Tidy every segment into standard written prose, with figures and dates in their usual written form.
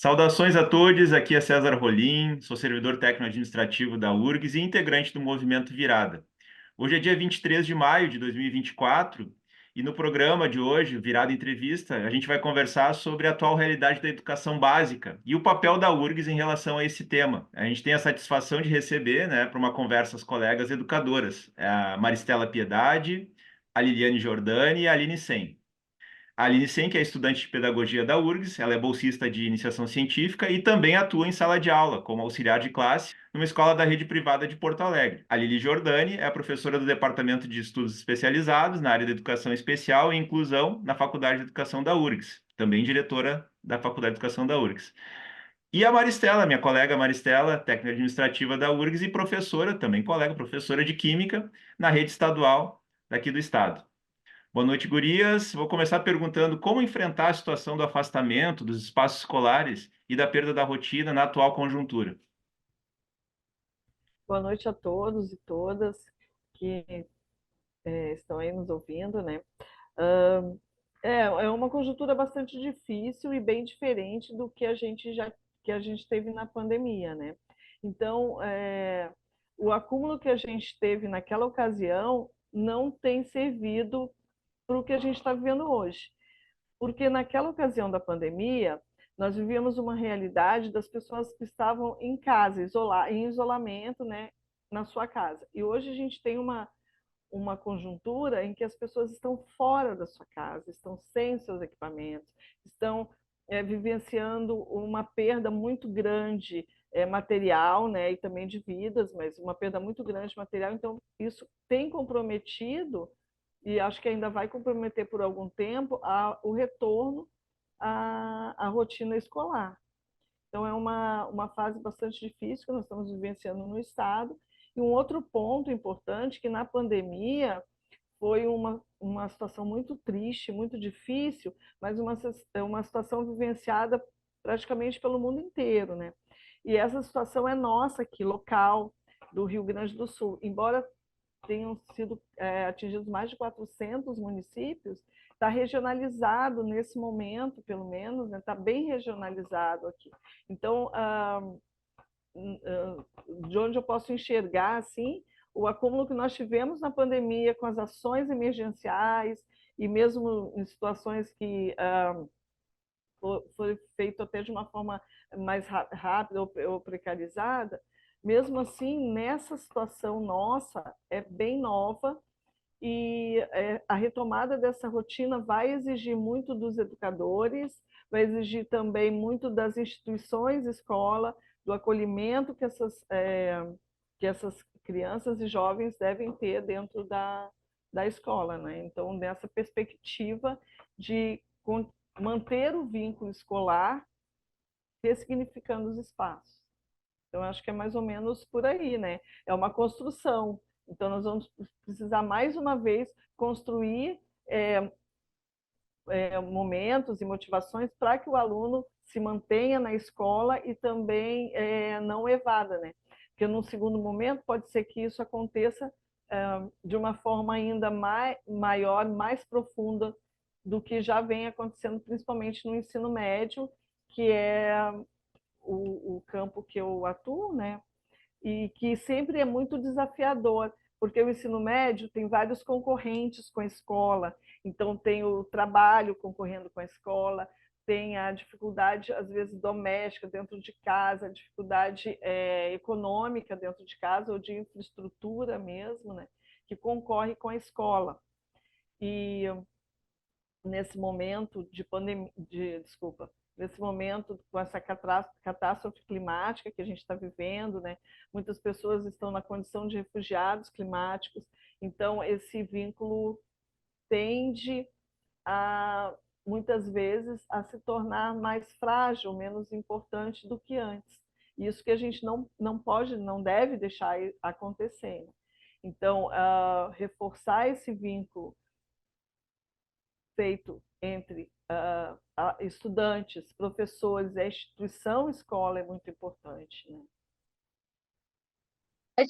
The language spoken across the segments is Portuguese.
Saudações a todos, aqui é César Rolim, sou servidor técnico-administrativo da URGS e integrante do Movimento Virada. Hoje é dia 23 de maio de 2024 e no programa de hoje, Virada Entrevista, a gente vai conversar sobre a atual realidade da educação básica e o papel da URGS em relação a esse tema. A gente tem a satisfação de receber, para uma conversa as colegas educadoras, a Maristela Piedade, a Liliane Giordani e a Aline Sen. A Aline Sen, que é estudante de pedagogia da URGS, ela é bolsista de iniciação científica e também atua em sala de aula, como auxiliar de classe, numa escola da rede privada de Porto Alegre. A Lili Giordani é a professora do Departamento de Estudos Especializados na área de Educação Especial e Inclusão na Faculdade de Educação da URGS, também diretora da Faculdade de Educação da URGS. E a Maristela, minha colega Maristela, técnica administrativa da URGS e professora, também colega, professora de Química na rede estadual daqui do estado. Boa noite, gurias. Vou começar perguntando como enfrentar a situação do afastamento dos espaços escolares e da perda da rotina na atual conjuntura. Boa noite a todos e todas que estão aí nos ouvindo, né? Ah, é uma conjuntura bastante difícil e bem diferente do que a gente teve na pandemia, né? Então, o acúmulo que a gente teve naquela ocasião não tem servido para o que a gente está vivendo hoje. Porque naquela ocasião da pandemia, nós vivíamos uma realidade das pessoas que estavam em casa, em isolamento, né, na sua casa. E hoje a gente tem uma conjuntura em que as pessoas estão fora da sua casa, estão sem seus equipamentos, estão vivenciando uma perda muito grande material, né, e também de vidas, mas uma perda muito grande material. Então, isso tem comprometido e acho que ainda vai comprometer por algum tempo o retorno à rotina escolar. Então, é uma fase bastante difícil que nós estamos vivenciando no Estado. E um outro ponto importante, que na pandemia foi uma situação muito triste, muito difícil, mas uma situação vivenciada praticamente pelo mundo inteiro, né? E essa situação é nossa aqui, local, do Rio Grande do Sul. Embora tenham sido atingidos mais de 400 municípios, está regionalizado nesse momento, pelo menos, né? Está bem regionalizado aqui. Então, de onde eu posso enxergar assim o acúmulo que nós tivemos na pandemia com as ações emergenciais e mesmo em situações que foi feito até de uma forma mais rápida ou precarizada, mesmo assim, nessa situação nossa, é bem nova e a retomada dessa rotina vai exigir muito dos educadores, vai exigir também muito das instituições escola, do acolhimento que essas crianças e jovens devem ter dentro da escola, né? Então, nessa perspectiva de manter o vínculo escolar, ressignificando os espaços. Então, acho que é mais ou menos por aí, né? É uma construção. Então, nós vamos precisar, mais uma vez, construir momentos e motivações para que o aluno se mantenha na escola e também não evada, né? Porque, num segundo momento, pode ser que isso aconteça de uma forma ainda maior, mais profunda do que já vem acontecendo, principalmente no ensino médio, que é o campo que eu atuo, né? E que sempre é muito desafiador, porque o ensino médio tem vários concorrentes com a escola, então tem o trabalho concorrendo com a escola, tem a dificuldade, às vezes, doméstica dentro de casa, a dificuldade econômica dentro de casa, ou de infraestrutura mesmo, né, que concorre com a escola. E nesse momento de pandemia, desculpa, nesse momento com essa catástrofe climática que a gente está vivendo, né? Muitas pessoas estão na condição de refugiados climáticos, então esse vínculo tende a muitas vezes a se tornar mais frágil, menos importante do que antes. Isso que a gente não pode, não deve deixar acontecer. Então, reforçar esse vínculo feito entre estudantes, professores, a instituição escola é muito importante, né?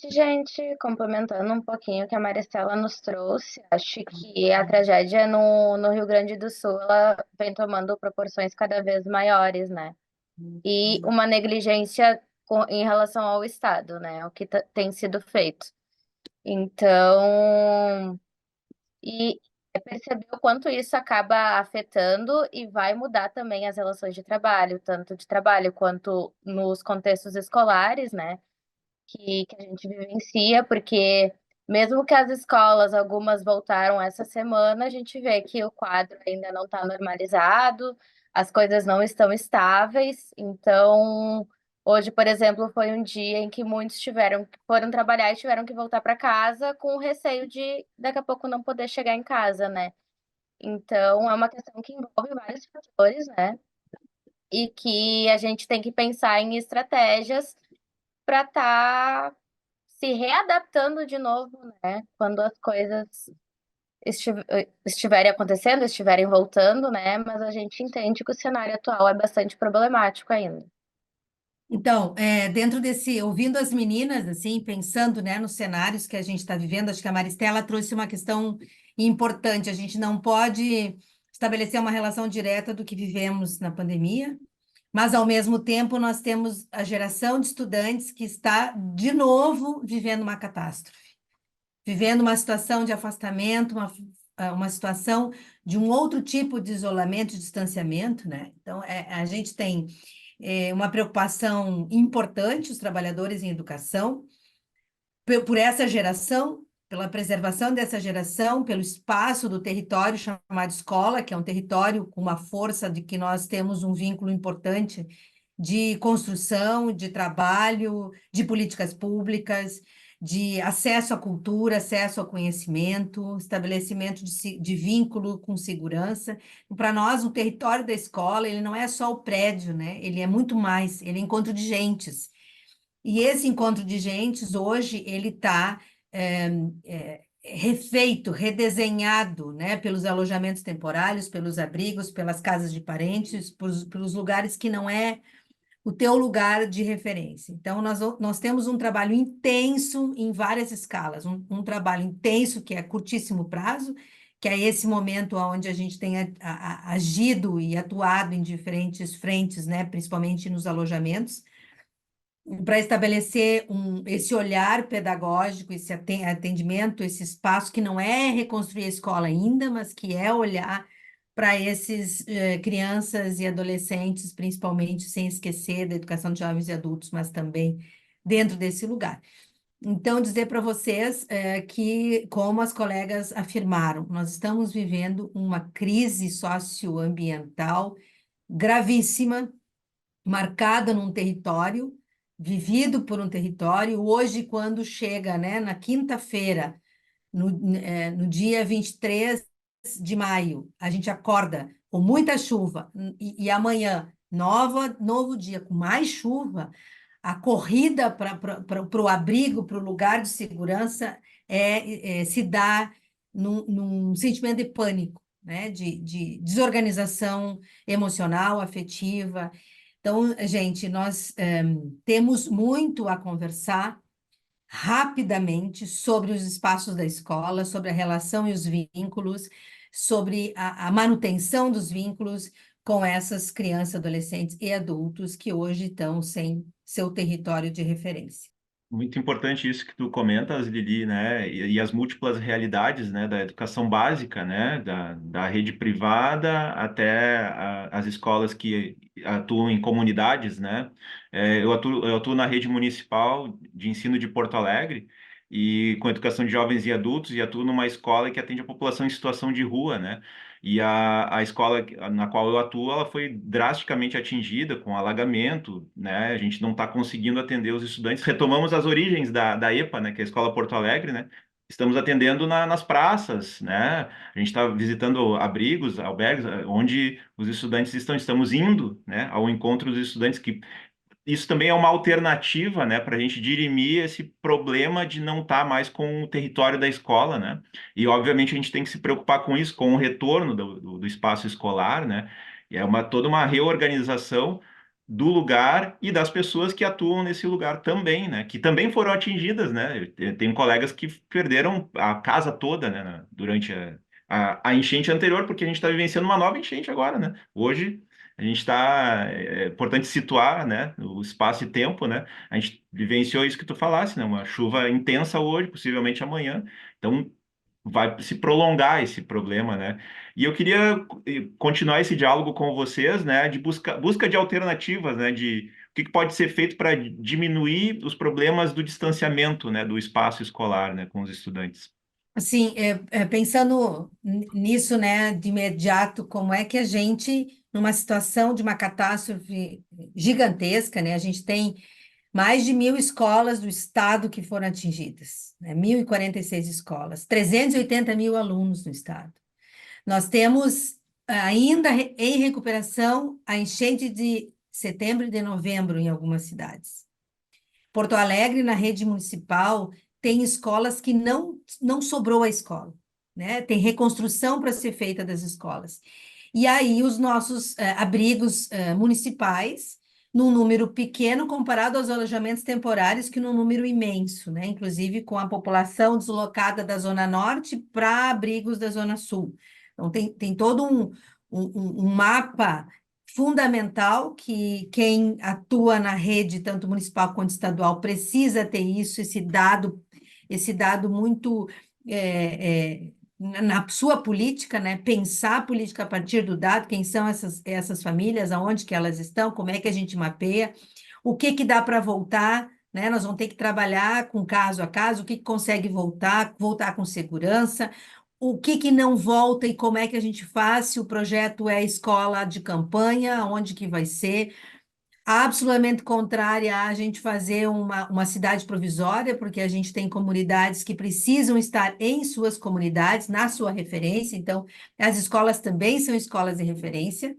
Gente, complementando um pouquinho o que a Maristela nos trouxe, acho que a tragédia no Rio Grande do Sul ela vem tomando proporções cada vez maiores, né? e uma negligência em relação ao Estado, né? O que tem sido feito. Então, e é perceber o quanto isso acaba afetando e vai mudar também as relações de trabalho, tanto de trabalho quanto nos contextos escolares, né? Que a gente vivencia, porque mesmo que as escolas, algumas voltaram essa semana, a gente vê que o quadro ainda não está normalizado, as coisas não estão estáveis. Então, hoje, por exemplo, foi um dia em que muitos foram trabalhar e tiveram que voltar para casa com o receio de daqui a pouco não poder chegar em casa, né? Então, é uma questão que envolve vários fatores, né? E que a gente tem que pensar em estratégias para estar se readaptando de novo, né? Quando as coisas estiverem acontecendo, estiverem voltando, né? Mas a gente entende que o cenário atual é bastante problemático ainda. Então, dentro desse, ouvindo as meninas, assim, pensando, né, nos cenários que a gente está vivendo, acho que a Maristela trouxe uma questão importante. A gente não pode estabelecer uma relação direta do que vivemos na pandemia, mas, ao mesmo tempo, nós temos a geração de estudantes que está, de novo, vivendo uma catástrofe, vivendo uma situação de afastamento, uma situação de um outro tipo de isolamento, de distanciamento, né? Então, a gente tem uma preocupação importante, os trabalhadores em educação, por essa geração, pela preservação dessa geração, pelo espaço do território chamado escola, que é um território com uma força de que nós temos um vínculo importante de construção, de trabalho, de políticas públicas, de acesso à cultura, acesso ao conhecimento, estabelecimento de vínculo com segurança. Para nós, o território da escola, ele não é só o prédio, né? Ele é muito mais, ele é encontro de gentes. E esse encontro de gentes, hoje, ele está refeito, redesenhado, né, pelos alojamentos temporários, pelos abrigos, pelas casas de parentes, pelos lugares que não é o teu lugar de referência. Então, nós temos um trabalho intenso em várias escalas, um trabalho intenso que é curtíssimo prazo, que é esse momento onde a gente tem agido e atuado em diferentes frentes, né, principalmente nos alojamentos, para estabelecer esse olhar pedagógico, esse atendimento, esse espaço que não é reconstruir a escola ainda, mas que é olhar para esses crianças e adolescentes, principalmente, sem esquecer da educação de jovens e adultos, mas também dentro desse lugar. Então, dizer para vocês que, como as colegas afirmaram, nós estamos vivendo uma crise socioambiental gravíssima, marcada num território, vivido por um território. Hoje, quando chega, né, na quinta-feira, no dia 23 de maio, a gente acorda com muita chuva e amanhã, novo dia com mais chuva, a corrida para o abrigo, para o lugar de segurança, se dá num sentimento de pânico, né? De desorganização emocional, afetiva. Então, gente, nós temos muito a conversar rapidamente sobre os espaços da escola, sobre a relação e os vínculos, sobre a manutenção dos vínculos com essas crianças, adolescentes e adultos que hoje estão sem seu território de referência. Muito importante isso que tu comentas, Lili, né? E as múltiplas realidades, né, da educação básica, né, da rede privada até as escolas que atuam em comunidades, né? Eu atuo na rede municipal de ensino de Porto Alegre e com educação de jovens e adultos e atuo numa escola que atende a população em situação de rua, né? E a escola na qual eu atuo, ela foi drasticamente atingida com alagamento, né? A gente não está conseguindo atender os estudantes. Retomamos as origens da EPA, né? Que é a Escola Porto Alegre, né? Estamos atendendo nas praças, né? A gente está visitando abrigos, albergues, onde os estudantes estão. Estamos indo, né, ao encontro dos estudantes que isso também é uma alternativa, né, para a gente dirimir esse problema de não estar mais com o território da escola, né? E, obviamente, a gente tem que se preocupar com isso, com o retorno do espaço escolar, né? E é toda uma reorganização do lugar e das pessoas que atuam nesse lugar também, né? Que também foram atingidas, né? Eu tenho colegas que perderam a casa toda, né, durante a enchente anterior, porque a gente está vivenciando uma nova enchente agora, né? Hoje A gente está, é importante situar, né, o espaço e tempo, né? A gente vivenciou isso que tu falasse, né? Uma chuva intensa hoje, possivelmente amanhã. Então, vai se prolongar esse problema, né? E eu queria continuar esse diálogo com vocês, né? De busca de alternativas, né? De o que pode ser feito para diminuir os problemas do distanciamento, né? Do espaço escolar, né? Com os estudantes. Assim, pensando nisso, né, de imediato, como é que a gente, numa situação de uma catástrofe gigantesca, né, a gente tem mais de 1.000 escolas do estado que foram atingidas, né, 1.046 escolas, 380 mil alunos no estado. Nós temos ainda em recuperação a enchente de setembro e de novembro em algumas cidades. Porto Alegre, na rede municipal, tem escolas que não sobrou a escola, né? Tem reconstrução para ser feita das escolas. E aí os nossos abrigos municipais, num número pequeno comparado aos alojamentos temporários, que num número imenso, né? Inclusive com a população deslocada da Zona Norte para abrigos da Zona Sul. Então, tem todo um mapa fundamental que quem atua na rede, tanto municipal quanto estadual, precisa ter isso, esse dado muito na sua política, né? Pensar a política a partir do dado, quem são essas famílias, aonde que elas estão, como é que a gente mapeia, o que que dá para voltar, né? Nós vamos ter que trabalhar com caso a caso, o que que consegue voltar com segurança, o que que não volta e como é que a gente faz, se o projeto é escola de campanha, onde que vai ser. Absolutamente contrária a gente fazer uma cidade provisória, porque a gente tem comunidades que precisam estar em suas comunidades, na sua referência, então as escolas também são escolas de referência.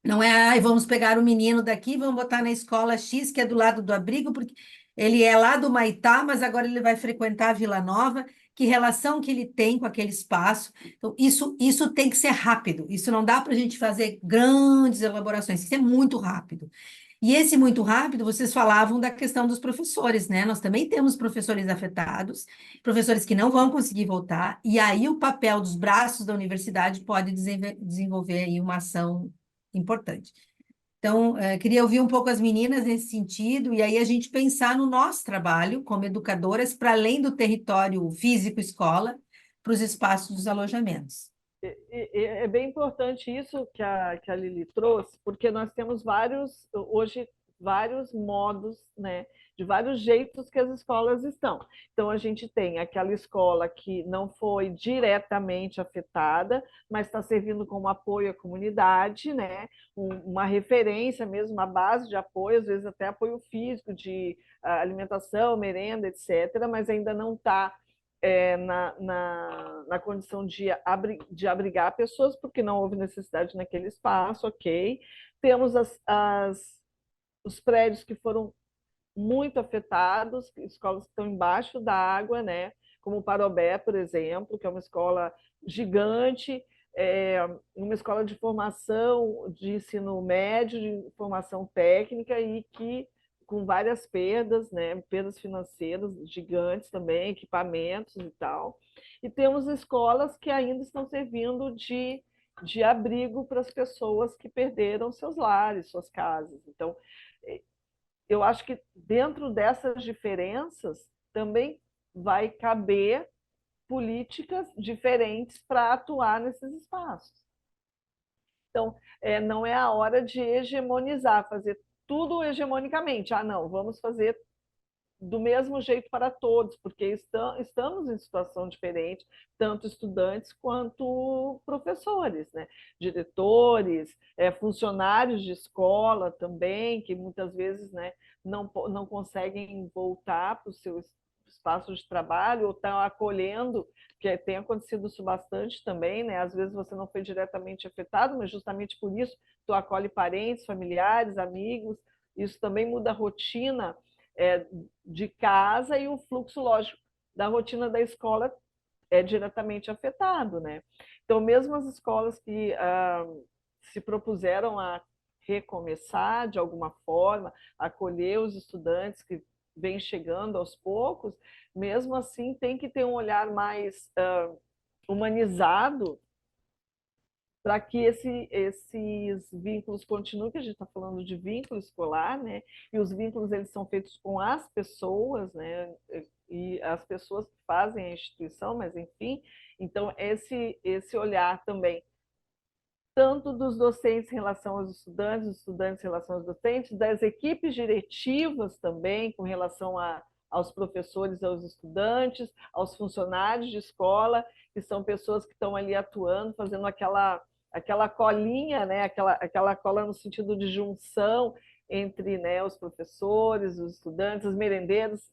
Não é, ai, vamos pegar o menino daqui, vamos botar na escola X, que é do lado do abrigo, porque ele é lá do Maitá, mas agora ele vai frequentar a Vila Nova. Que relação que ele tem com aquele espaço? Então, isso tem que ser rápido. Isso não dá para a gente fazer grandes elaborações, isso é muito rápido. E esse muito rápido, vocês falavam da questão dos professores, né? Nós também temos professores afetados, professores que não vão conseguir voltar, e aí o papel dos braços da universidade pode desenvolver aí uma ação importante. Então, queria ouvir um pouco as meninas nesse sentido, e aí a gente pensar no nosso trabalho como educadoras, para além do território físico escola, para os espaços dos alojamentos. É bem importante isso que a Lili trouxe, porque nós temos hoje, vários modos, né, de vários jeitos que as escolas estão. Então, a gente tem aquela escola que não foi diretamente afetada, mas está servindo como apoio à comunidade, né, uma referência mesmo, uma base de apoio, às vezes até apoio físico, de alimentação, merenda, etc., mas ainda não está na condição de abrigar pessoas, porque não houve necessidade naquele espaço, ok. Temos os prédios que foram muito afetados, escolas que estão embaixo da água, né? Como o Parobé, por exemplo, que é uma escola gigante, uma escola de formação de ensino médio, de formação técnica, e que com várias perdas, né? Perdas financeiras gigantes também, equipamentos e tal. E temos escolas que ainda estão servindo de abrigo para as pessoas que perderam seus lares, suas casas. Então, eu acho que dentro dessas diferenças também vai caber políticas diferentes para atuar nesses espaços. Então, não é a hora de hegemonizar, fazer tudo hegemonicamente. Ah, não, vamos fazer do mesmo jeito para todos, porque estamos em situação diferente, tanto estudantes quanto professores, né? Diretores, funcionários de escola também, que muitas vezes, né, não conseguem voltar para o seu espaço de trabalho ou estão acolhendo, que tem acontecido isso bastante também, né? Às vezes você não foi diretamente afetado, mas justamente por isso tu acolhe parentes, familiares, amigos. Isso também muda a rotina de casa, e o fluxo, lógico, da rotina da escola é diretamente afetado, né? Então, mesmo as escolas que se propuseram a recomeçar de alguma forma, acolher os estudantes que vêm chegando aos poucos, mesmo assim tem que ter um olhar mais humanizado para que esses vínculos continuem, que a gente está falando de vínculo escolar, né? E os vínculos eles são feitos com as pessoas, né? E as pessoas que fazem a instituição, mas enfim, então esse olhar também tanto dos docentes em relação aos estudantes, dos estudantes em relação aos docentes, das equipes diretivas também, com relação aos professores, aos estudantes, aos funcionários de escola, que são pessoas que estão ali atuando, fazendo aquela colinha, né? aquela cola no sentido de junção entre, né, os professores, os estudantes, os merendeiros,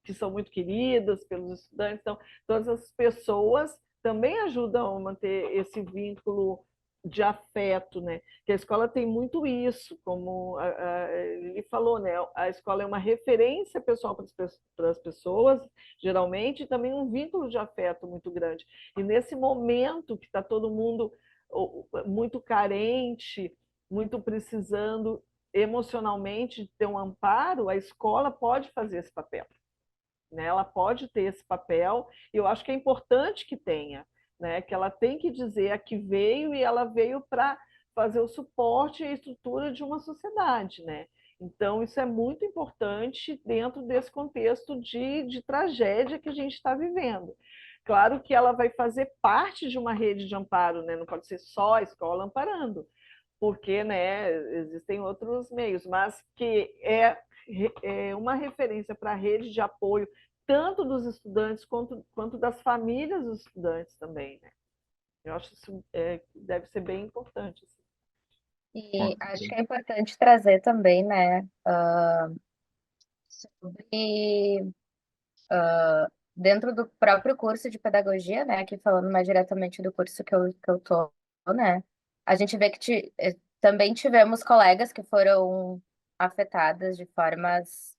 que são muito queridas pelos estudantes. Então, todas as pessoas também ajudam a manter esse vínculo de afeto, né? Que a escola tem muito isso, como ele falou, né? A escola é uma referência pessoal para as pessoas, geralmente, e também um vínculo de afeto muito grande. E nesse momento que está todo mundo muito carente, muito precisando emocionalmente de ter um amparo, a escola pode fazer esse papel, né? Ela pode ter esse papel, e eu acho que é importante que tenha, né? Que ela tem que dizer a que veio, e ela veio para fazer o suporte e a estrutura de uma sociedade, né? Então, isso é muito importante dentro desse contexto de tragédia que a gente está vivendo. Claro que ela vai fazer parte de uma rede de amparo, né? Não pode ser só a escola amparando, porque, né, existem outros meios, mas que é uma referência para a rede de apoio, tanto dos estudantes quanto das famílias dos estudantes também, né? Eu acho isso deve ser bem importante, assim. E acho que é importante trazer também, né, sobre dentro do próprio curso de pedagogia, né, aqui falando mais diretamente do curso que eu tô, né, a gente vê que também tivemos colegas que foram afetadas de formas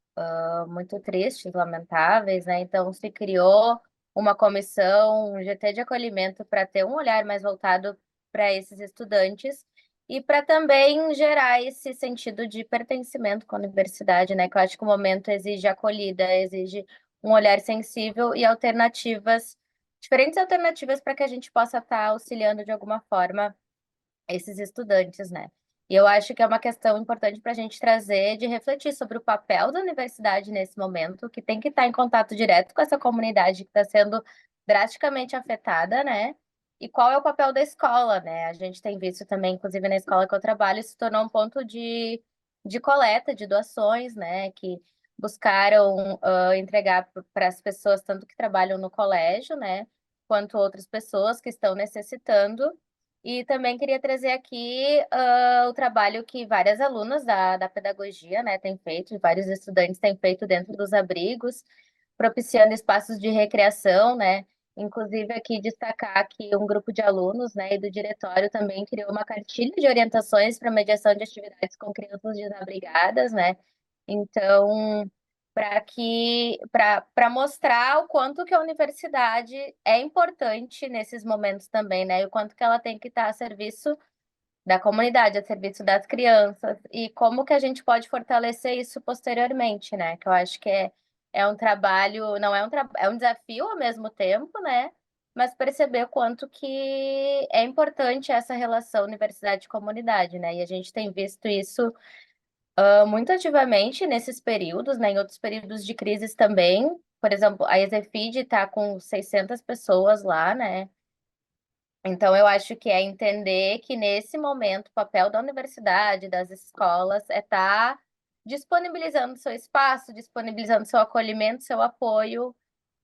muito tristes, lamentáveis, né, então se criou uma comissão, um GT de acolhimento para ter um olhar mais voltado para esses estudantes e para também gerar esse sentido de pertencimento com a universidade, né, que eu acho que o momento exige acolhida, exige um olhar sensível e alternativas, diferentes alternativas para que a gente possa estar auxiliando de alguma forma esses estudantes, né? E eu acho que é uma questão importante para a gente trazer, de refletir sobre o papel da universidade nesse momento, que tem que estar em contato direto com essa comunidade que está sendo drasticamente afetada, né? E qual é o papel da escola, né? A gente tem visto também, inclusive na escola que eu trabalho, isso se tornou um ponto de coleta de doações, né? Que buscaram entregar para as pessoas, tanto que trabalham no colégio, né? Quanto outras pessoas que estão necessitando. E também queria trazer aqui o trabalho que várias alunas da pedagogia, né, têm feito, e vários estudantes têm feito dentro dos abrigos, propiciando espaços de recreação, né? Inclusive aqui destacar que um grupo de alunos, né, e do diretório também criou uma cartilha de orientações para mediação de atividades com crianças desabrigadas, né? Então, para mostrar o quanto que a universidade é importante nesses momentos também, né? E o quanto que ela tem que estar a serviço da comunidade, a serviço das crianças, e como que a gente pode fortalecer isso posteriormente, né? Que eu acho que é um trabalho, não é um é um desafio ao mesmo tempo, né? Mas perceber o quanto que é importante essa relação universidade-comunidade, né? E a gente tem visto isso muito ativamente nesses períodos, né? Em outros períodos de crises também. Por exemplo, a EZFID está com 600 pessoas lá, né? Então, eu acho que é entender que nesse momento o papel da universidade, das escolas, é estar disponibilizando seu espaço, disponibilizando seu acolhimento, seu apoio,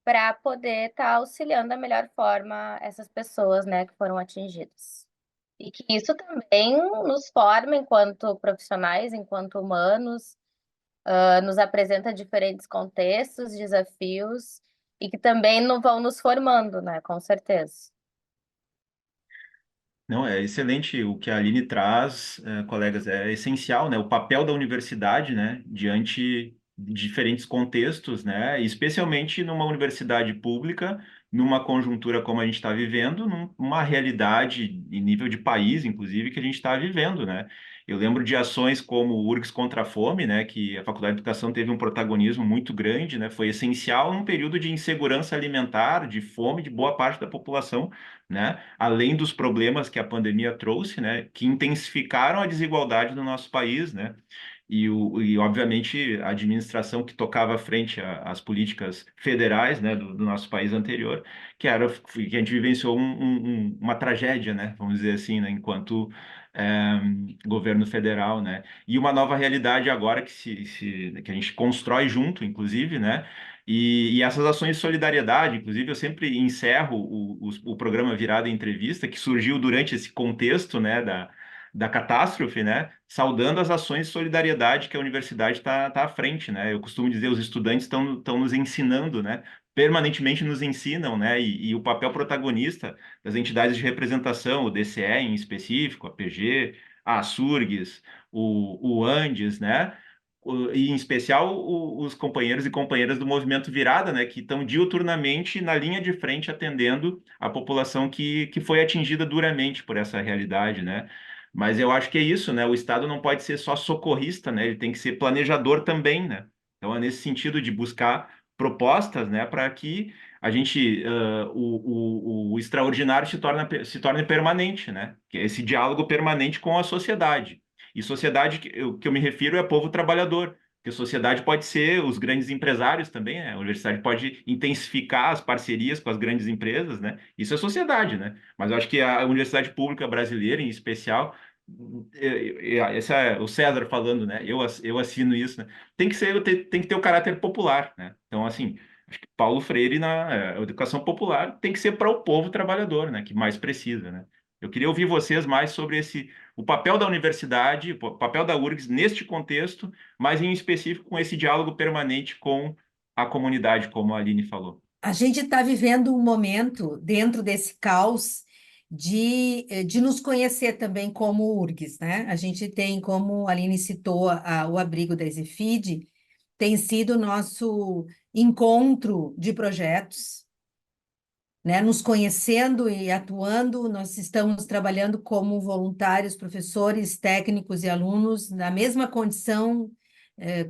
para poder estar auxiliando da melhor forma essas pessoas, né, que foram atingidas. E que isso também nos forma enquanto profissionais, enquanto humanos, nos apresenta diferentes contextos, desafios, e que também não vão nos formando, né, com certeza. Não, é excelente o que a Aline traz, colegas, é essencial, né? O papel da universidade, né, diante de diferentes contextos, né, especialmente numa universidade pública, numa conjuntura como a gente está vivendo, numa realidade em nível de país, inclusive, que a gente está vivendo, né? Eu lembro de ações como o URGS contra a Fome, né, que a Faculdade de Educação teve um protagonismo muito grande, né, foi essencial num período de insegurança alimentar, de fome de boa parte da população, né, além dos problemas que a pandemia trouxe, né, que intensificaram a desigualdade no nosso país, né, e, obviamente, a administração que tocava à frente às políticas federais, né, do nosso país anterior, que a gente vivenciou uma tragédia, né, vamos dizer assim, né, enquanto é, governo federal, né, e uma nova realidade agora que a gente constrói junto, inclusive, né, e essas ações de solidariedade, inclusive, eu sempre encerro o programa Virada Entrevista, que surgiu durante esse contexto, né, da catástrofe, né? Saudando as ações de solidariedade que a universidade está à frente, né? Eu costumo dizer, os estudantes estão nos ensinando, né? Permanentemente nos ensinam, né? E o papel protagonista das entidades de representação, o DCE em específico, a PG, a SURGS, o Andes, né? E em especial os companheiros e companheiras do Movimento Virada, né, que estão diuturnamente na linha de frente atendendo a população que foi atingida duramente por essa realidade, né? Mas eu acho que é isso, né? O Estado não pode ser só socorrista, né? Ele tem que ser planejador também, né? Então é nesse sentido de buscar propostas, né, para que a gente o extraordinário se torne permanente, né? Que é esse diálogo permanente com a sociedade. E sociedade que eu me refiro é povo trabalhador. Porque sociedade pode ser os grandes empresários também, né? A universidade pode intensificar as parcerias com as grandes empresas, né? Isso é sociedade, né? Mas eu acho que a universidade pública brasileira, em especial, esse é o César falando, né? Eu assino isso, né? Tem que ter o caráter popular, né? Então, assim, acho que Paulo Freire na educação popular tem que ser para o povo trabalhador, né? Que mais precisa, né? Eu queria ouvir vocês mais sobre o papel da universidade, o papel da URGS neste contexto, mas em específico com esse diálogo permanente com a comunidade, como a Aline falou. A gente está vivendo um momento dentro desse caos de nos conhecer também como URGS, né? A gente tem, como a Aline citou, o abrigo da Exefid, tem sido nosso encontro de projetos, né? Nos conhecendo e atuando, nós estamos trabalhando como voluntários, professores, técnicos e alunos, na mesma condição,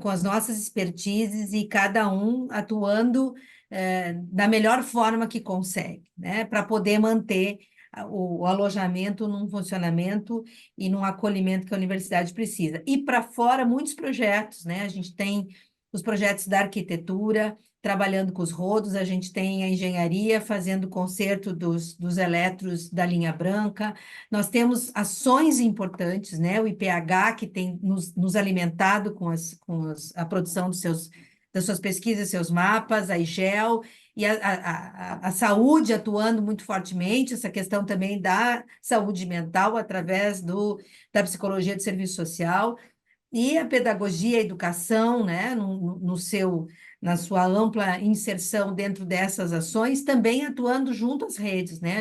com as nossas expertises e cada um atuando, da melhor forma que consegue, né? Para poder manter o alojamento num funcionamento e num acolhimento que a universidade precisa. E para fora, muitos projetos, né? A gente tem os projetos da arquitetura, trabalhando com os rodos, a gente tem a engenharia fazendo conserto dos eletros da linha branca, nós temos ações importantes, né? O IPH, que tem nos alimentado a produção das suas pesquisas, seus mapas, a IGEL, e a saúde atuando muito fortemente, essa questão também da saúde mental através da psicologia de serviço social, e a pedagogia, a educação, né, na sua ampla inserção dentro dessas ações, também atuando junto às redes, né?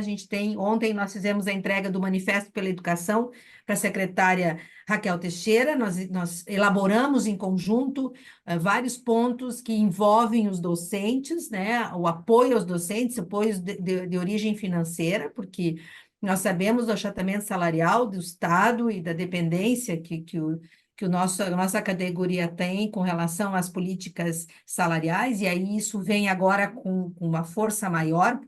Ontem nós fizemos a entrega do Manifesto pela Educação para a secretária Raquel Teixeira, nós elaboramos em conjunto vários pontos que envolvem os docentes, né? O apoio aos docentes, apoio de origem financeira, porque nós sabemos do achatamento salarial do Estado e da dependência que a nossa categoria tem com relação às políticas salariais, e aí isso vem agora com uma força maior,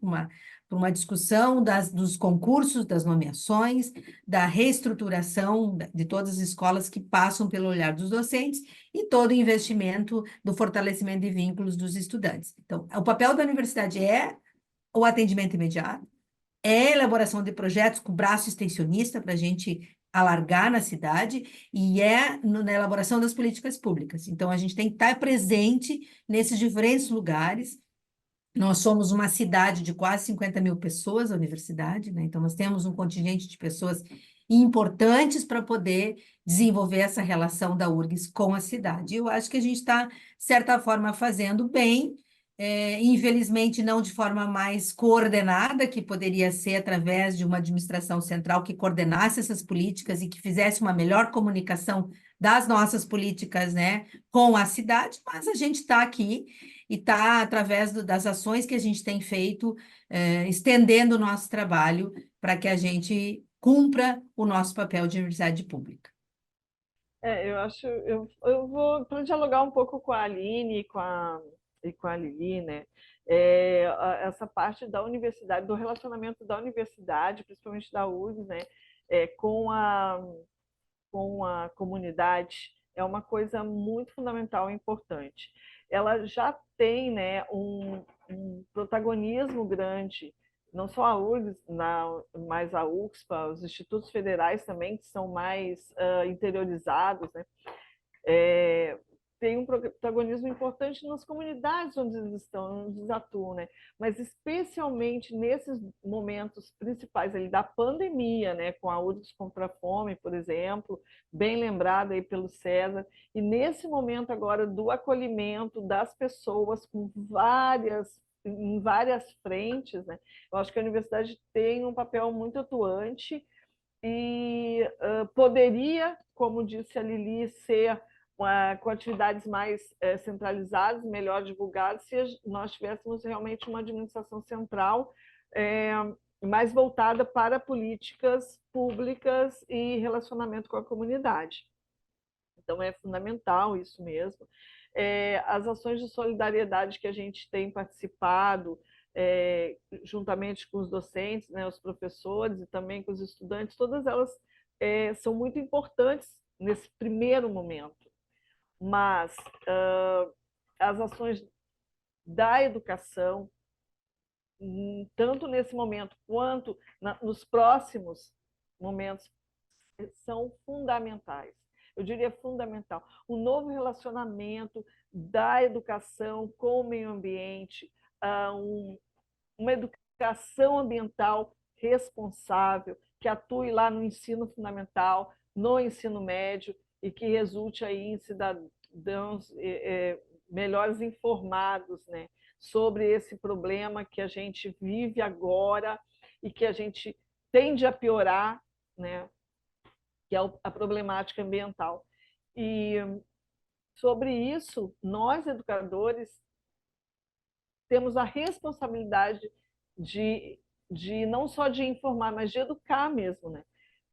para uma discussão dos concursos, das nomeações, da reestruturação de todas as escolas que passam pelo olhar dos docentes e todo o investimento do fortalecimento de vínculos dos estudantes. Então, o papel da universidade é o atendimento imediato, é a elaboração de projetos com braço extensionista para a gente alargar na cidade e na elaboração das políticas públicas. Então, a gente tem que estar presente nesses diferentes lugares. Nós somos uma cidade de quase 50 mil pessoas, a universidade, né? Então, nós temos um contingente de pessoas importantes para poder desenvolver essa relação da URGS com a cidade. Eu acho que a gente está, de certa forma, fazendo bem, infelizmente não de forma mais coordenada, que poderia ser através de uma administração central que coordenasse essas políticas e que fizesse uma melhor comunicação das nossas políticas, né, com a cidade, mas a gente está aqui e está, através das ações que a gente tem feito, estendendo o nosso trabalho para que a gente cumpra o nosso papel de universidade pública. Eu acho, eu vou para dialogar um pouco com a Aline e com a Lili, né? Essa parte da universidade, do relacionamento da universidade, principalmente da URGS, né? Com a comunidade, é uma coisa muito fundamental e importante. Ela já tem, né, um protagonismo grande, não só a URGS, mas a UXPA, os institutos federais também, que são mais interiorizados, né? é, tem um protagonismo importante nas comunidades onde eles estão, onde eles atuam, né? Mas especialmente nesses momentos principais ali da pandemia, né? Com a URGS contra a Fome, por exemplo, bem lembrada aí pelo César, e nesse momento agora do acolhimento das pessoas em várias frentes, né? Eu acho que a universidade tem um papel muito atuante e poderia, como disse a Lili, ser com atividades mais centralizadas, melhor divulgadas, se nós tivéssemos realmente uma administração central é, mais voltada para políticas públicas e relacionamento com a comunidade. Então, é fundamental isso mesmo. As ações de solidariedade que a gente tem participado, juntamente com os docentes, né, os professores e também com os estudantes, todas elas são muito importantes nesse primeiro momento. Mas as ações da educação, tanto nesse momento quanto nos próximos momentos, são fundamentais. Eu diria fundamental. O novo relacionamento da educação com o meio ambiente, uma educação ambiental responsável, que atue lá no ensino fundamental, no ensino médio, e que resulte aí em cidadãos melhores informados, né, sobre esse problema que a gente vive agora e que a gente tende a piorar, né, que é a problemática ambiental. E sobre isso, nós, educadores, temos a responsabilidade de não só de informar, mas de educar mesmo, né?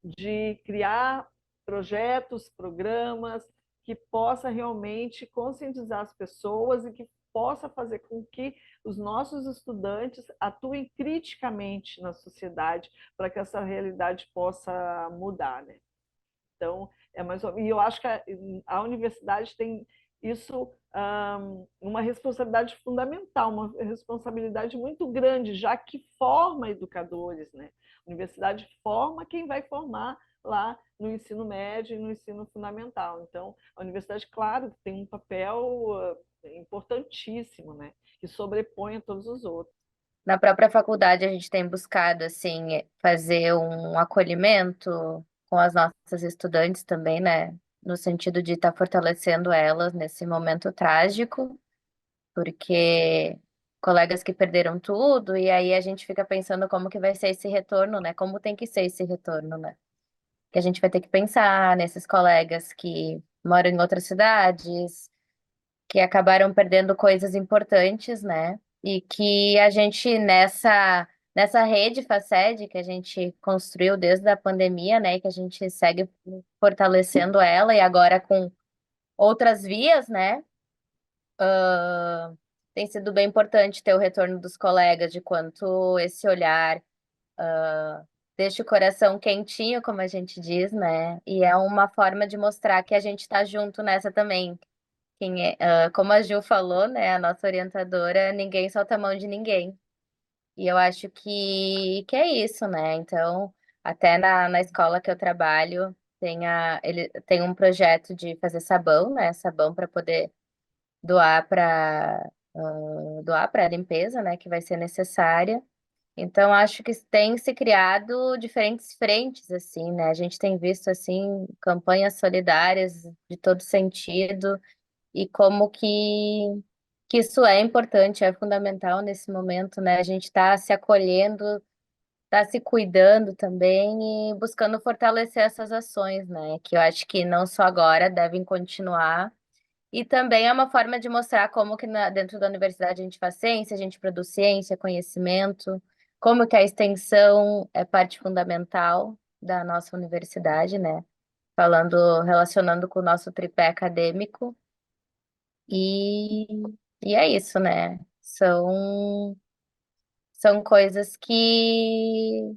De criar projetos, programas que possa realmente conscientizar as pessoas e que possa fazer com que os nossos estudantes atuem criticamente na sociedade para que essa realidade possa mudar, né? Então, e eu acho que a universidade tem isso, uma responsabilidade fundamental, uma responsabilidade muito grande, já que forma educadores, né? A universidade forma quem vai formar lá no ensino médio e no ensino fundamental. Então, a universidade, claro, tem um papel importantíssimo, né? Que sobrepõe a todos os outros. Na própria faculdade, a gente tem buscado, assim, fazer um acolhimento com as nossas estudantes também, né? No sentido de estar fortalecendo elas nesse momento trágico, porque colegas que perderam tudo, e aí a gente fica pensando como que vai ser esse retorno, né? Como tem que ser esse retorno, né? Que a gente vai ter que pensar nesses colegas que moram em outras cidades, que acabaram perdendo coisas importantes, né? E que a gente nessa rede FACED que a gente construiu desde a pandemia, né? E que a gente segue fortalecendo ela e agora com outras vias, né? Tem sido bem importante ter o retorno dos colegas de quanto esse olhar deixa o coração quentinho, como a gente diz, né? E é uma forma de mostrar que a gente está junto nessa também. Como a Ju falou, né? A nossa orientadora, ninguém solta a mão de ninguém. E eu acho que é isso, né? Então, até na escola que eu trabalho, ele tem um projeto de fazer sabão, né? Sabão para poder doar para a limpeza, né? Que vai ser necessária. Então, acho que tem se criado diferentes frentes, assim, né? A gente tem visto, assim, campanhas solidárias de todo sentido e como que isso é importante, é fundamental nesse momento, né? A gente está se acolhendo, está se cuidando também e buscando fortalecer essas ações, né? Que eu acho que não só agora devem continuar. E também é uma forma de mostrar como que dentro da universidade a gente faz ciência, a gente produz ciência, conhecimento, como que a extensão é parte fundamental da nossa universidade, né? relacionando com o nosso tripé acadêmico. E, e é isso, né? São coisas que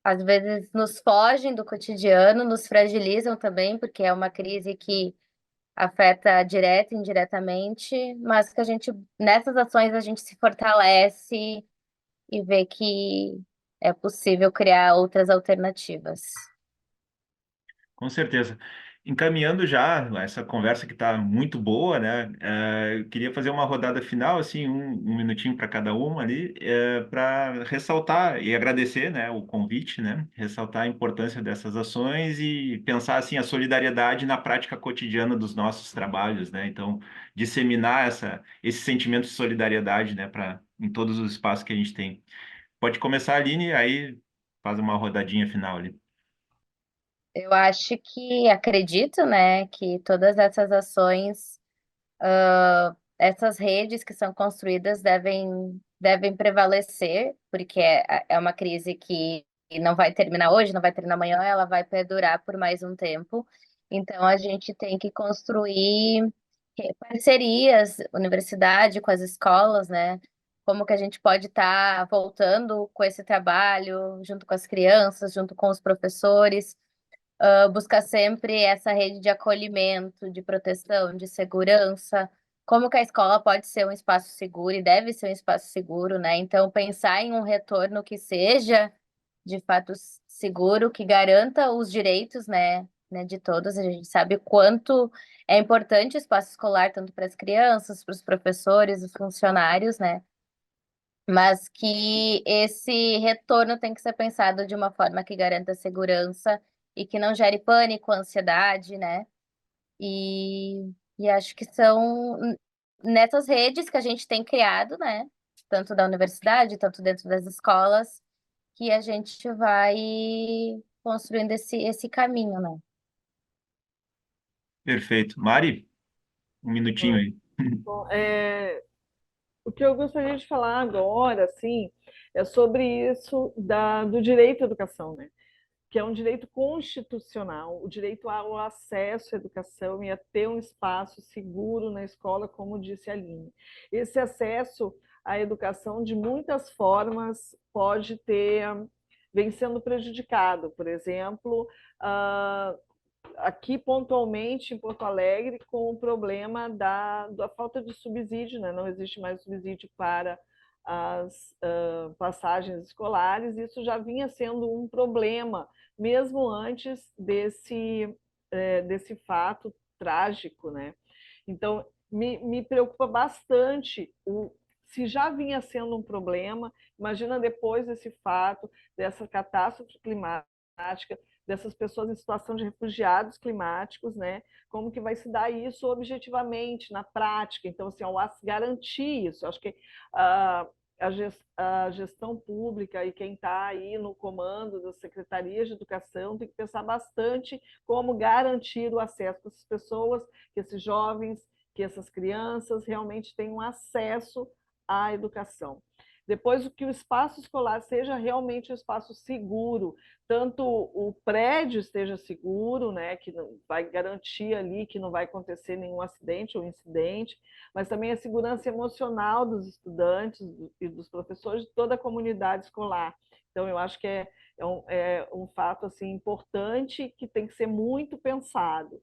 às vezes nos fogem do cotidiano, nos fragilizam também, porque é uma crise que afeta direta e indiretamente, mas que nessas ações a gente se fortalece e vê que é possível criar outras alternativas. Com certeza. Encaminhando já essa conversa que está muito boa, né? Eu queria fazer uma rodada final, assim, um minutinho para cada uma ali, para ressaltar e agradecer, né, o convite, né? Ressaltar a importância dessas ações e pensar assim a solidariedade na prática cotidiana dos nossos trabalhos, né? Então, disseminar esse sentimento de solidariedade, né, para em todos os espaços que a gente tem. Pode começar, Aline, aí faz uma rodadinha final ali. Eu acho que acredito, né, que todas essas ações, essas redes que são construídas devem prevalecer, porque é uma crise que não vai terminar hoje, não vai terminar amanhã, ela vai perdurar por mais um tempo. Então, a gente tem que construir parcerias, universidade com as escolas, né? Como que a gente pode estar voltando com esse trabalho, junto com as crianças, junto com os professores, buscar sempre essa rede de acolhimento, de proteção, de segurança. Como que a escola pode ser um espaço seguro e deve ser um espaço seguro, né? Então, pensar em um retorno que seja de fato seguro, que garanta os direitos, né, de todos. A gente sabe o quanto é importante o espaço escolar, tanto para as crianças, para os professores, os funcionários, né? Mas que esse retorno tem que ser pensado de uma forma que garanta segurança e que não gere pânico, ansiedade, né? E acho que são nessas redes que a gente tem criado, né? Tanto da universidade, tanto dentro das escolas, que a gente vai construindo esse caminho, né? Perfeito. Mari, um minutinho aí. Bom, o que eu gostaria de falar agora, assim, é sobre isso do direito à educação, né? Que é um direito constitucional, o direito ao acesso à educação e a ter um espaço seguro na escola, como disse a Aline. Esse acesso à educação, de muitas formas, vem sendo prejudicado. Por exemplo, aqui pontualmente em Porto Alegre, com o problema da falta de subsídio, né? Não existe mais subsídio para as passagens escolares. Isso já vinha sendo um problema, mesmo antes desse fato trágico, né? Então, me preocupa bastante se já vinha sendo um problema, imagina depois desse fato, dessa catástrofe climática, dessas pessoas em situação de refugiados climáticos, né? Como que vai se dar isso objetivamente, na prática? Então, assim, ao garantir isso, acho que a gestão pública e quem está aí no comando das secretarias de educação tem que pensar bastante como garantir o acesso para essas pessoas, que esses jovens, que essas crianças realmente tenham acesso à educação. Depois, que o espaço escolar seja realmente um espaço seguro, tanto o prédio esteja seguro, né, que vai garantir ali que não vai acontecer nenhum acidente ou incidente, mas também a segurança emocional dos estudantes e dos professores de toda a comunidade escolar. Então, eu acho que é um fato assim, importante que tem que ser muito pensado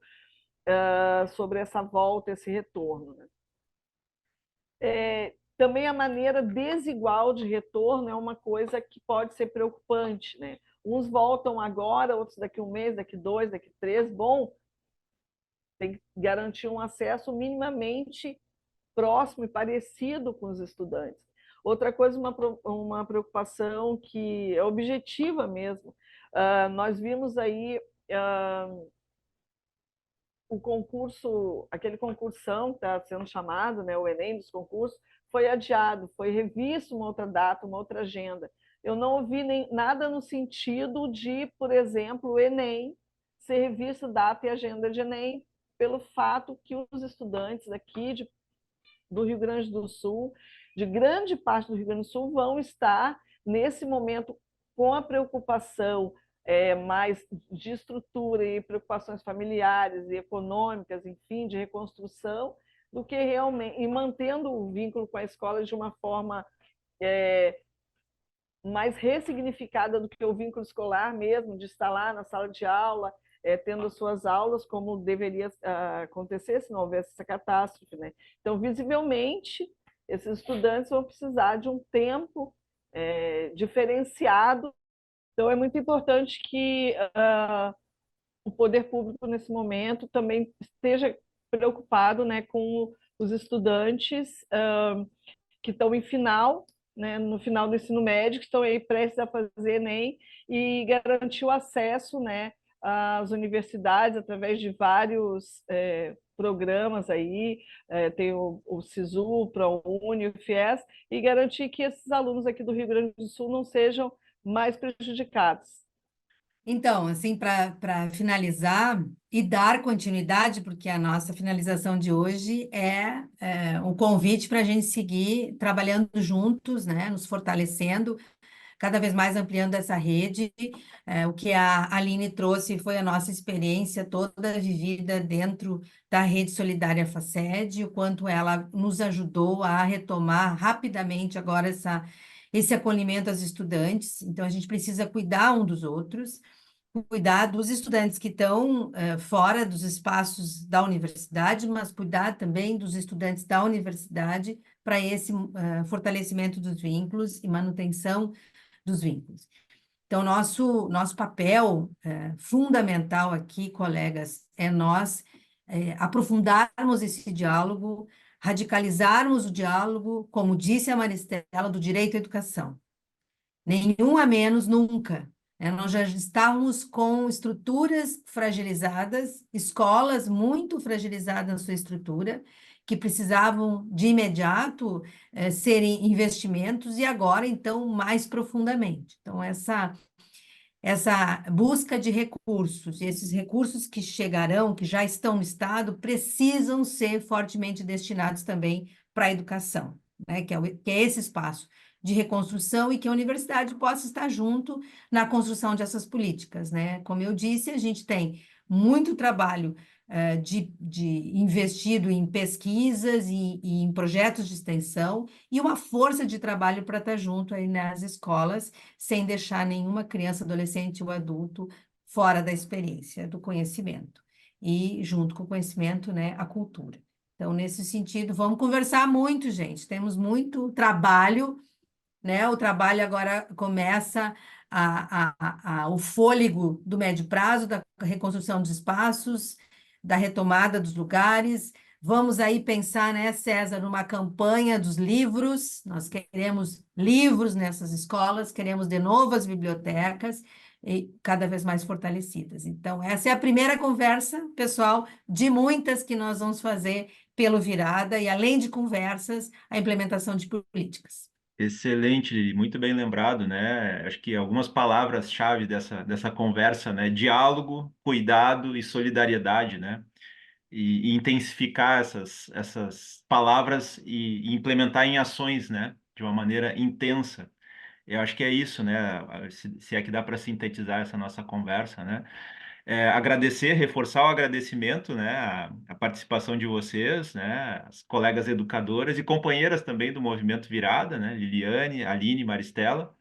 sobre essa volta, esse retorno, né? Também a maneira desigual de retorno é uma coisa que pode ser preocupante, né? Uns voltam agora, outros daqui um mês, daqui 2, daqui 3. Bom, tem que garantir um acesso minimamente próximo e parecido com os estudantes. Outra coisa, uma preocupação que é objetiva mesmo. Nós vimos aí o concurso, aquele concursão que está sendo chamado, né, o Enem dos concursos, foi adiado, foi revisto uma outra data, uma outra agenda. Eu não ouvi nada no sentido de, por exemplo, o Enem ser revisto data e agenda de Enem, pelo fato que os estudantes aqui do Rio Grande do Sul, de grande parte do Rio Grande do Sul, vão estar, nesse momento, com a preocupação mais de estrutura e preocupações familiares e econômicas, enfim, de reconstrução, do que realmente, e mantendo o vínculo com a escola de uma forma mais ressignificada do que o vínculo escolar mesmo, de estar lá na sala de aula, tendo as suas aulas, como deveria acontecer se não houvesse essa catástrofe, né? Então, visivelmente, esses estudantes vão precisar de um tempo diferenciado. Então, é muito importante que o poder público, nesse momento, também esteja preocupado, né, com os estudantes que estão em final, né, no final do ensino médio, que estão aí prestes a fazer ENEM, e garantir o acesso, né, às universidades através de vários programas aí, tem o SISU, o ProUni, o FIES, e garantir que esses alunos aqui do Rio Grande do Sul não sejam mais prejudicados. Então, assim, para finalizar e dar continuidade, porque a nossa finalização de hoje é um convite para a gente seguir trabalhando juntos, né, nos fortalecendo, cada vez mais ampliando essa rede. O que a Aline trouxe foi a nossa experiência toda vivida dentro da Rede Solidária Faced, o quanto ela nos ajudou a retomar rapidamente agora esse acolhimento às estudantes. Então, a gente precisa cuidar um dos outros, cuidar dos estudantes que estão fora dos espaços da universidade, mas cuidar também dos estudantes da universidade para esse fortalecimento dos vínculos e manutenção dos vínculos. Então, nosso papel fundamental aqui, colegas, é nós aprofundarmos esse diálogo, radicalizarmos o diálogo, como disse a Maristela, do direito à educação. Nenhum a menos nunca. Nós já estávamos com estruturas fragilizadas, escolas muito fragilizadas na sua estrutura, que precisavam de imediato serem investimentos, e agora, então, mais profundamente. Então, essa busca de recursos, e esses recursos que chegarão, que já estão no Estado, precisam ser fortemente destinados também para a educação, né? Que é esse espaço de reconstrução, e que a universidade possa estar junto na construção dessas políticas, né? Como eu disse, a gente tem muito trabalho investido em pesquisas e em projetos de extensão, e uma força de trabalho para estar junto aí nas escolas, sem deixar nenhuma criança, adolescente ou adulto fora da experiência, do conhecimento. E, junto com o conhecimento, né, a cultura. Então, nesse sentido, vamos conversar muito, gente. Temos muito trabalho, né? O trabalho agora começa o fôlego do médio prazo, da reconstrução dos espaços, da retomada dos lugares. Vamos aí pensar, né, César, numa campanha dos livros. Nós queremos livros nessas escolas, queremos de novo as bibliotecas e cada vez mais fortalecidas. Então, essa é a primeira conversa, pessoal, de muitas que nós vamos fazer pelo Virada, e além de conversas, a implementação de políticas. Excelente, Lili, muito bem lembrado, né? Acho que algumas palavras-chave dessa conversa, né? Diálogo, cuidado e solidariedade, né? E intensificar essas palavras e implementar em ações, né? De uma maneira intensa. Eu acho que é isso, né? Se é que dá para sintetizar essa nossa conversa, né? Agradecer, reforçar o agradecimento, né, a participação de vocês, né, as colegas educadoras e companheiras também do Movimento Virada, né, Liliane, Aline, Maristela.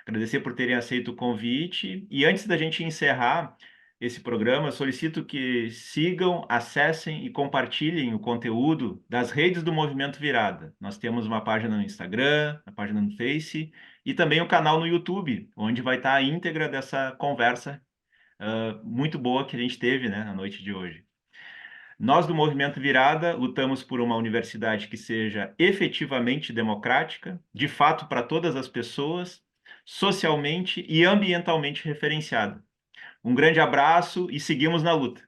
Agradecer por terem aceito o convite. E antes da gente encerrar esse programa, solicito que sigam, acessem e compartilhem o conteúdo das redes do Movimento Virada. Nós temos uma página no Instagram, uma página no Face e também o canal no YouTube, onde vai estar a íntegra dessa conversa muito boa que a gente teve, né, na noite de hoje. Nós do Movimento Virada lutamos por uma universidade que seja efetivamente democrática, de fato para todas as pessoas, socialmente e ambientalmente referenciada. Um grande abraço e seguimos na luta.